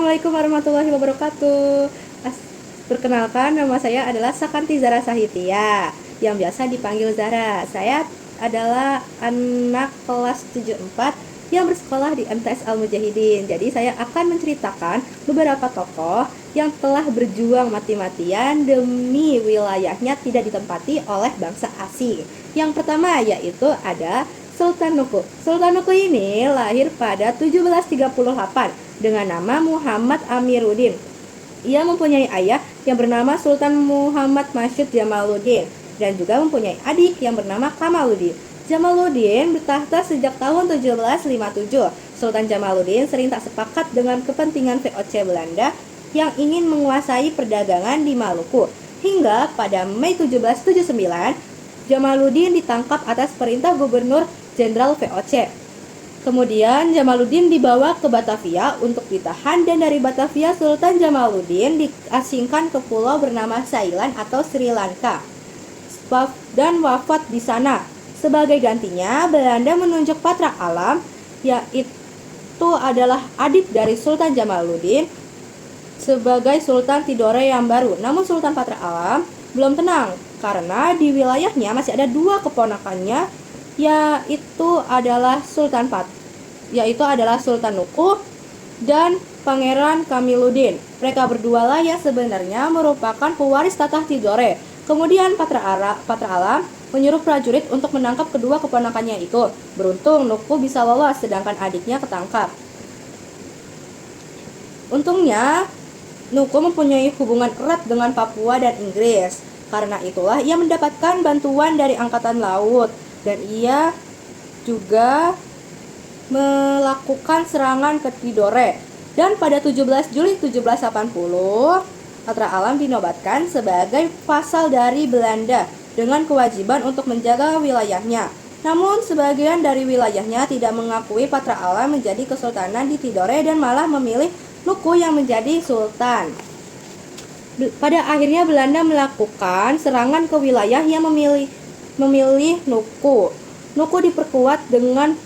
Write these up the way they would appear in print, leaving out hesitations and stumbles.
Assalamualaikum warahmatullahi wabarakatuh. Perkenalkan, nama saya adalah Sakanti Zara Sahitya, yang biasa dipanggil Zara. Saya adalah anak kelas 74 yang bersekolah di MTS Al-Mujahidin. Jadi saya akan menceritakan beberapa tokoh yang telah berjuang mati-matian demi wilayahnya tidak ditempati oleh bangsa asing. Yang pertama yaitu ada Sultan Nuku. Sultan Nuku ini lahir pada 1738 dengan nama Muhammad Amiruddin. Ia mempunyai ayah yang bernama Sultan Muhammad Masyid Jamaluddin dan juga mempunyai adik yang bernama Kamaluddin. Jamaluddin bertahta sejak tahun 1757. Sultan Jamaluddin sering tak sepakat dengan kepentingan VOC Belanda yang ingin menguasai perdagangan di Maluku. Hingga pada Mei 1779, Jamaluddin ditangkap atas perintah Gubernur Jenderal VOC. Kemudian Jamaluddin dibawa ke Batavia untuk ditahan, dan dari Batavia Sultan Jamaluddin diasingkan ke pulau bernama Ceylon atau Sri Lanka dan wafat di sana. Sebagai gantinya, Belanda menunjuk Patra Alam, yaitu adalah adik dari Sultan Jamaluddin, sebagai Sultan Tidore yang baru. Namun Sultan Patra Alam belum tenang karena di wilayahnya masih ada dua keponakannya, yaitu adalah Sultan Nuku dan Pangeran Kamiluddin. Mereka berdua lah yang sebenarnya merupakan pewaris tahta Tidore. Kemudian Patra Alam menyuruh prajurit untuk menangkap kedua keponakannya itu. Beruntung Nuku bisa lolos sedangkan adiknya ketangkap. Untungnya Nuku mempunyai hubungan erat dengan Papua dan Inggris. Karena itulah ia mendapatkan bantuan dari Angkatan Laut, dan ia juga melakukan serangan ke Tidore. Dan pada 17 Juli 1780, Patra Alam dinobatkan sebagai vasal dari Belanda dengan kewajiban untuk menjaga wilayahnya. Namun sebagian dari wilayahnya tidak mengakui Patra Alam menjadi kesultanan di Tidore dan malah memilih Nuku yang menjadi sultan. Pada akhirnya Belanda melakukan serangan ke wilayah yang memilih Nuku. Nuku diperkuat dengan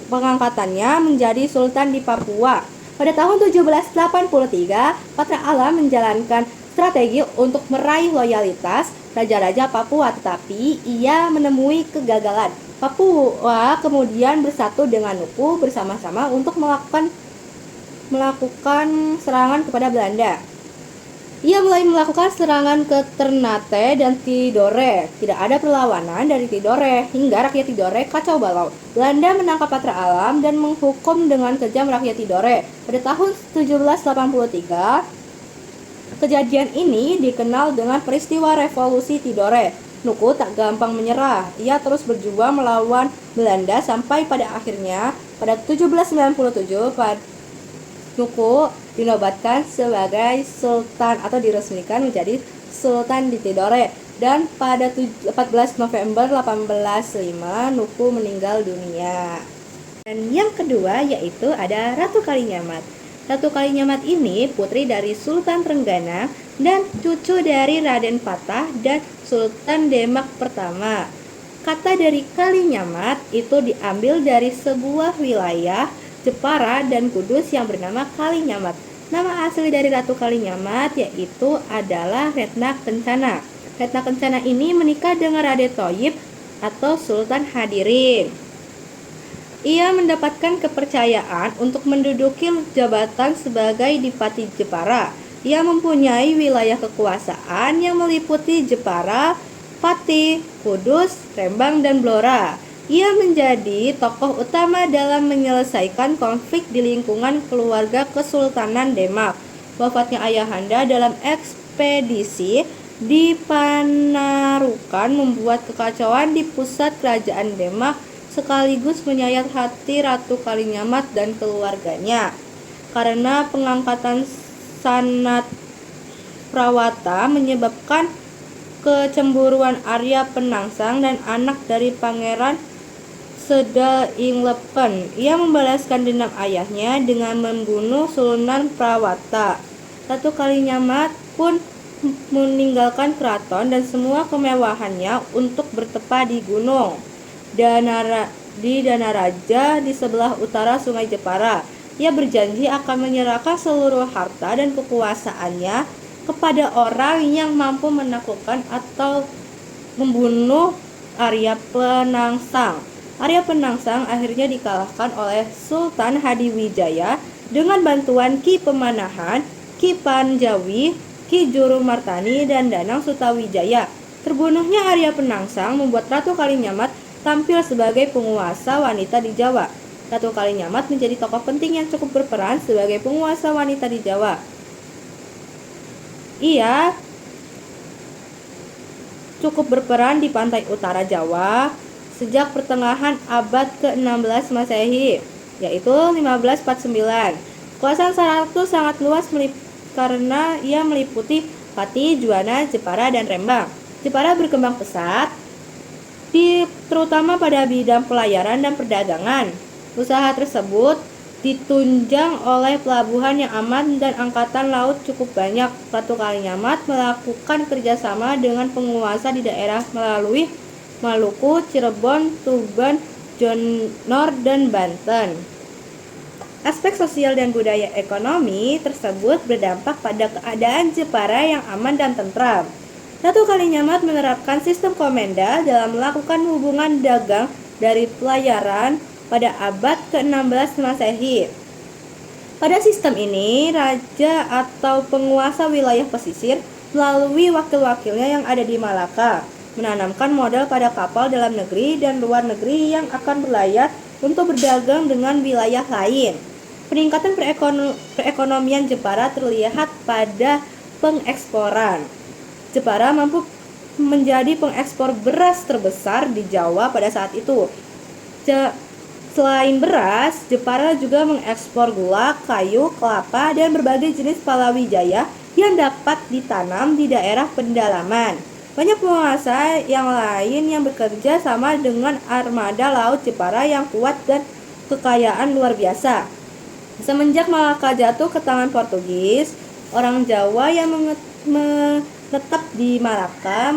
pengangkatannya menjadi sultan di Papua. Pada tahun 1783, Patra Alam menjalankan strategi untuk meraih loyalitas raja-raja Papua, tetapi ia menemui kegagalan. Papua kemudian bersatu dengan Nuku bersama-sama untuk melakukan serangan kepada Belanda. Ia mulai melakukan serangan ke Ternate dan Tidore. Tidak ada perlawanan dari Tidore, hingga rakyat Tidore kacau balau. Belanda menangkap Patra Alam dan menghukum dengan kejam rakyat Tidore. Pada tahun 1783, kejadian ini dikenal dengan peristiwa Revolusi Tidore. Nuku tak gampang menyerah. Ia terus berjuang melawan Belanda sampai pada akhirnya pada 1797 Nuku dinobatkan sebagai sultan atau diresmikan menjadi sultan di Tidore, dan pada 14 November 1805 Nuku meninggal dunia. Dan yang kedua yaitu ada Ratu Kalinyamat. Ratu Kalinyamat ini putri dari Sultan Trenggana dan cucu dari Raden Patah dan Sultan Demak pertama. Kata dari Kalinyamat itu diambil dari sebuah wilayah Jepara dan Kudus yang bernama Kalinyamat. Nama asli dari Ratu Kalinyamat yaitu adalah Retna Kencana. Retna Kencana ini menikah dengan Raden Thoyib atau Sultan Hadirin. Ia mendapatkan kepercayaan untuk menduduki jabatan sebagai Dipati Jepara. Ia mempunyai wilayah kekuasaan yang meliputi Jepara, Pati, Kudus, Rembang, dan Blora. Ia menjadi tokoh utama dalam menyelesaikan konflik di lingkungan keluarga Kesultanan Demak. Wafatnya ayahanda dalam ekspedisi di Panarukan membuat kekacauan di pusat kerajaan Demak, sekaligus menyayat hati Ratu Kalinyamat dan keluarganya. Karena pengangkatan Sanat Prawata menyebabkan kecemburuan Arya Penangsang dan anak dari Pangeran Sedainglepen. Ia membalaskan dendam ayahnya dengan membunuh Sunan Prawata. Ratu Kalinyamat pun meninggalkan keraton dan semua kemewahannya untuk bertepa di gunung di Danaraja di sebelah utara Sungai Jepara. Ia berjanji akan menyerahkan seluruh harta dan kekuasaannya kepada orang yang mampu menaklukkan atau membunuh Arya Penangsang. Arya Penangsang akhirnya dikalahkan oleh Sultan Hadiwijaya dengan bantuan Ki Pemanahan, Ki Panjawi, Ki Jurumartani, dan Danang Sutawijaya. Terbunuhnya Arya Penangsang membuat Ratu Kalinyamat tampil sebagai penguasa wanita di Jawa. Ratu Kalinyamat menjadi tokoh penting yang cukup berperan sebagai penguasa wanita di Jawa. Ia cukup berperan di pantai utara Jawa sejak pertengahan abad ke-16 Masehi, yaitu 1549. Kawasan Ratu sangat luas karena ia meliputi Pati, Juwana, Jepara, dan Rembang. Jepara berkembang pesat, terutama pada bidang pelayaran dan perdagangan. Usaha tersebut ditunjang oleh pelabuhan yang aman dan angkatan laut cukup banyak. Ratu Kalinyamat melakukan kerjasama dengan penguasa di daerah melalui Maluku, Cirebon, Tuban, Johor, dan Banten. Aspek sosial dan budaya ekonomi tersebut berdampak pada keadaan Jepara yang aman dan tentram. Ratu Kalinyamat menerapkan sistem komenda dalam melakukan hubungan dagang dari pelayaran pada abad ke-16 Masehi. Pada sistem ini, raja atau penguasa wilayah pesisir melalui wakil-wakilnya yang ada di Malaka menanamkan modal pada kapal dalam negeri dan luar negeri yang akan berlayar untuk berdagang dengan wilayah lain. Peningkatan perekonomian Jepara terlihat pada pengeksporan. Jepara mampu menjadi pengekspor beras terbesar di Jawa pada saat itu. Selain beras, Jepara juga mengekspor gula, kayu, kelapa, dan berbagai jenis palawija yang dapat ditanam di daerah pedalaman. Banyak penguasa yang lain yang bekerja sama dengan armada laut Jepara yang kuat dan kekayaan luar biasa. Semenjak Malaka jatuh ke tangan Portugis, orang Jawa yang menetap di Malaka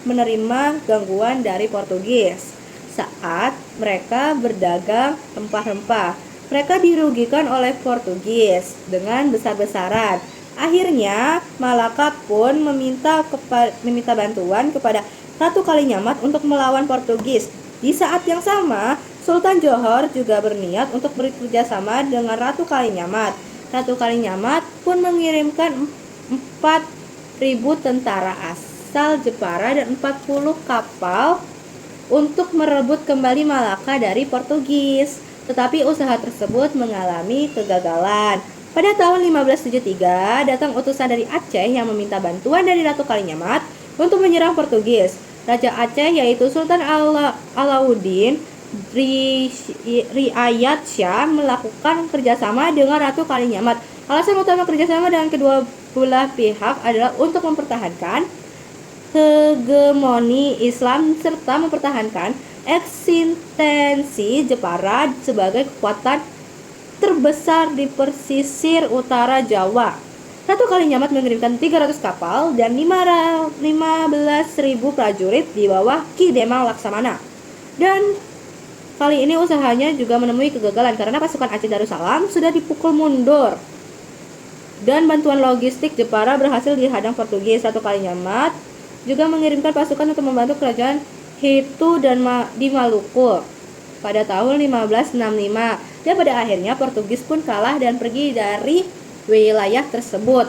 menerima gangguan dari Portugis. Saat mereka berdagang rempah-rempah, mereka dirugikan oleh Portugis dengan besar-besaran. Akhirnya Malaka pun meminta bantuan kepada Ratu Kalinyamat untuk melawan Portugis. Di saat yang sama, Sultan Johor juga berniat untuk bekerja sama dengan Ratu Kalinyamat. Ratu Kalinyamat pun mengirimkan 4.000 tentara asal Jepara dan 40 kapal untuk merebut kembali Malaka dari Portugis. Tetapi usaha tersebut mengalami kegagalan. Pada tahun 1573, datang utusan dari Aceh yang meminta bantuan dari Ratu Kalinyamat untuk menyerang Portugis. Raja Aceh yaitu Sultan Alauddin Riayat Shah melakukan kerjasama dengan Ratu Kalinyamat. Alasan utama kerjasama dengan kedua belah pihak adalah untuk mempertahankan hegemoni Islam serta mempertahankan eksistensi Jepara sebagai kekuatan terbesar di pesisir utara Jawa. Ratu Kalinyamat mengirimkan 300 kapal dan 15.000 prajurit di bawah Ki Demang Laksamana. Dan kali ini usahanya juga menemui kegagalan karena pasukan Aceh Darussalam sudah dipukul mundur. Dan bantuan logistik Jepara berhasil dihadang Portugis. Ratu Kalinyamat juga mengirimkan pasukan untuk membantu kerajaan Hitu dan di Maluku pada tahun 1565. Dan pada akhirnya Portugis pun kalah dan pergi dari wilayah tersebut.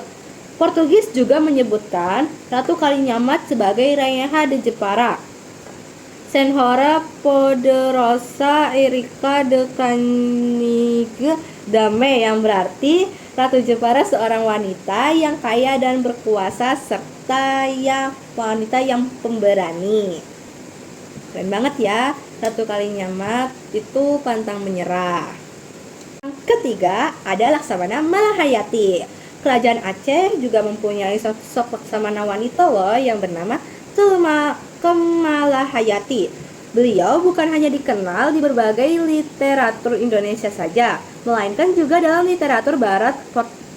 Portugis juga menyebutkan Ratu Kalinyamat sebagai Rainha de Jepara, Senhora Poderosa Erika de Canigre Dame, yang berarti Ratu Jepara seorang wanita yang kaya dan berkuasa serta wanita yang pemberani. Keren banget ya, Ratu Kalinyamat itu pantang menyerah. Yang ketiga ada Laksamana Malahayati. Kerajaan Aceh juga mempunyai sosok laksamana wanita loh yang bernama Kemalahayati. Beliau bukan hanya dikenal di berbagai literatur Indonesia saja, melainkan juga dalam literatur barat,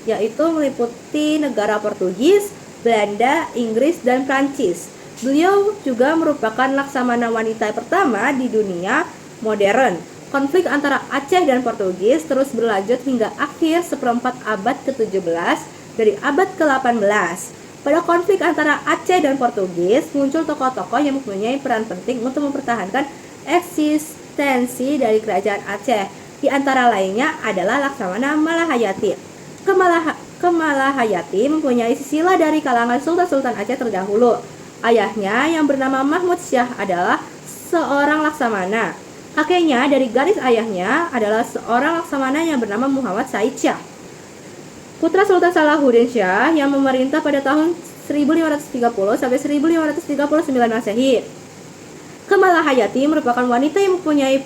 yaitu meliputi negara Portugis, Belanda, Inggris, dan Prancis. Beliau juga merupakan laksamana wanita pertama di dunia modern. Konflik antara Aceh dan Portugis terus berlanjut hingga akhir seperempat abad ke-17 dari abad ke-18. Pada konflik antara Aceh dan Portugis, muncul tokoh-tokoh yang mempunyai peran penting untuk mempertahankan eksistensi dari kerajaan Aceh. Di antara lainnya adalah Laksamana Malahayati. Kemalahayati mempunyai sila dari kalangan Sultan-Sultan Aceh terdahulu. Ayahnya yang bernama Mahmud Syah adalah seorang laksamana. Kakeknya dari garis ayahnya adalah seorang laksamana yang bernama Muhammad Said Syah, putra Sultan Salahuddin Syah yang memerintah pada tahun 1530 sampai 1539 Masehi. Kemalahayati merupakan wanita yang mempunyai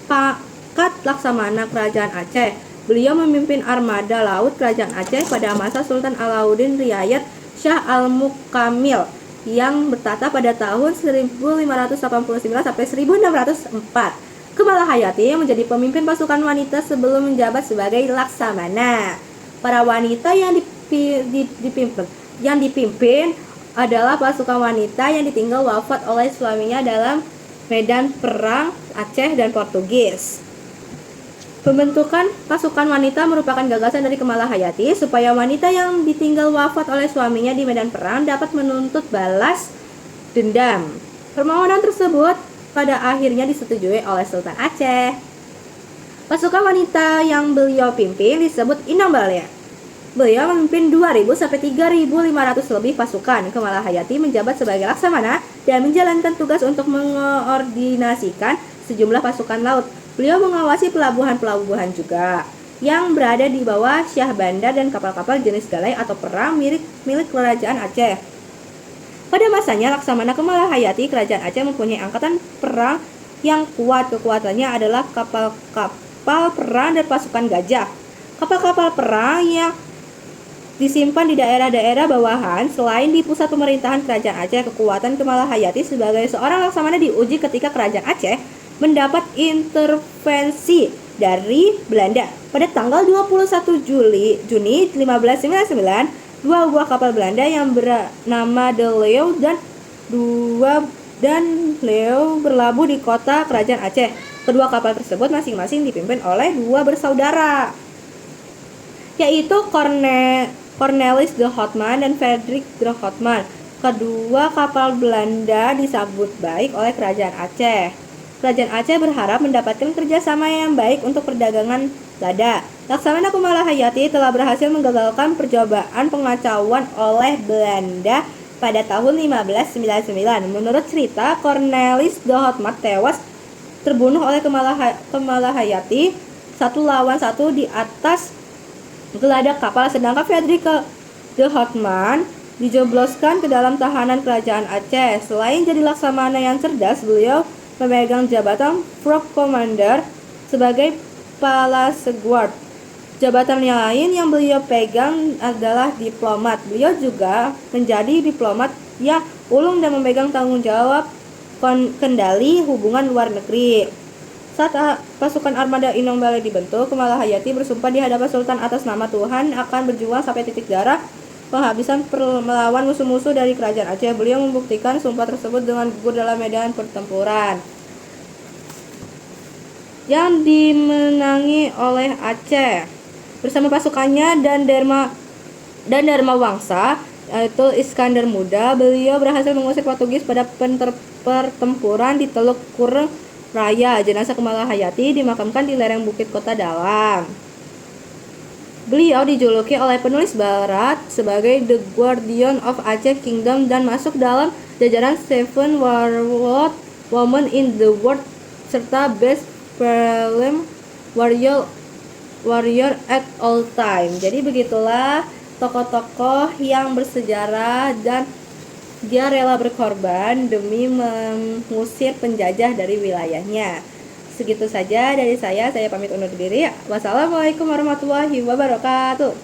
pangkat laksamana kerajaan Aceh. Beliau memimpin armada laut kerajaan Aceh pada masa Sultan Alauddin Riayat Shah Al-Mukamil yang bertata pada tahun 1589 sampai 1604. Kemalahayati menjadi pemimpin pasukan wanita sebelum menjabat sebagai laksamana. Para wanita yang dipimpin adalah pasukan wanita yang ditinggal wafat oleh suaminya dalam medan perang Aceh dan Portugis. Pembentukan pasukan wanita merupakan gagasan dari Kemalahayati supaya wanita yang ditinggal wafat oleh suaminya di medan perang dapat menuntut balas dendam. Permohonan tersebut pada akhirnya disetujui oleh Sultan Aceh. Pasukan wanita yang beliau pimpin disebut Inang Balia. Beliau memimpin 2.000 sampai 3.500 lebih pasukan. Kemalahayati menjabat sebagai laksamana dan menjalankan tugas untuk mengordinasikan sejumlah pasukan laut. Beliau mengawasi pelabuhan-pelabuhan juga yang berada di bawah Syah Bandar dan kapal-kapal jenis galai atau perang milik kerajaan Aceh. Pada masanya Laksamana Kemalahayati, kerajaan Aceh mempunyai angkatan perang yang kuat. Kekuatannya adalah kapal-kapal perang dan pasukan gajah. Kapal-kapal perang yang disimpan di daerah-daerah bawahan selain di pusat pemerintahan kerajaan Aceh. Kekuatan Kemalahayati sebagai seorang laksamana diuji ketika kerajaan Aceh mendapat intervensi dari Belanda. Pada tanggal 21 Juni 1599, dua buah kapal Belanda yang bernama De Leeuw dan Leeuw berlabuh di kota kerajaan Aceh. Kedua kapal tersebut masing-masing dipimpin oleh dua bersaudara, yaitu Cornelis de Houtman dan Frederik de Houtman. Kedua kapal Belanda disambut baik oleh kerajaan Aceh. Kerajaan Aceh berharap mendapatkan kerjasama yang baik untuk perdagangan lada. Laksamana Kemalahayati telah berhasil menggagalkan percobaan pengacauan oleh Belanda pada tahun 1599. Menurut cerita, Cornelis de Houtman tewas terbunuh oleh Kemalahayati 1 lawan 1 di atas geladak kapal, sedangkan Frederik de Houtman dijebloskan ke dalam tahanan kerajaan Aceh. Selain jadi laksamana yang cerdas, beliau memegang jabatan Frog Commander sebagai Palaceguard. Jabatan yang lain yang beliau pegang adalah diplomat. Beliau juga menjadi diplomat yang ulung dan memegang tanggung jawab kendali hubungan luar negeri. Saat pasukan armada Inong Balai dibentuk, Kemalahayati bersumpah di hadapan Sultan atas nama Tuhan akan berjuang sampai titik darah penghabisan melawan musuh-musuh dari kerajaan Aceh. Beliau membuktikan sumpah tersebut dengan gugur dalam medan pertempuran yang dimenangi oleh Aceh bersama pasukannya dan Dharma Wangsa, yaitu Iskandar Muda. Beliau berhasil mengusir Portugis pada pertempuran di Teluk Kureng Raya. Jenazah Kemalahayati dimakamkan di lereng Bukit Kota Dalam. Beliau dijuluki oleh penulis barat sebagai The Guardian of Aceh Kingdom dan masuk dalam jajaran Seven World Women in the World serta Best Female Warrior at All Time. Jadi begitulah tokoh-tokoh yang bersejarah dan dia rela berkorban demi mengusir penjajah dari wilayahnya. Segitu saja dari saya pamit undur diri. Wassalamualaikum warahmatullahi wabarakatuh.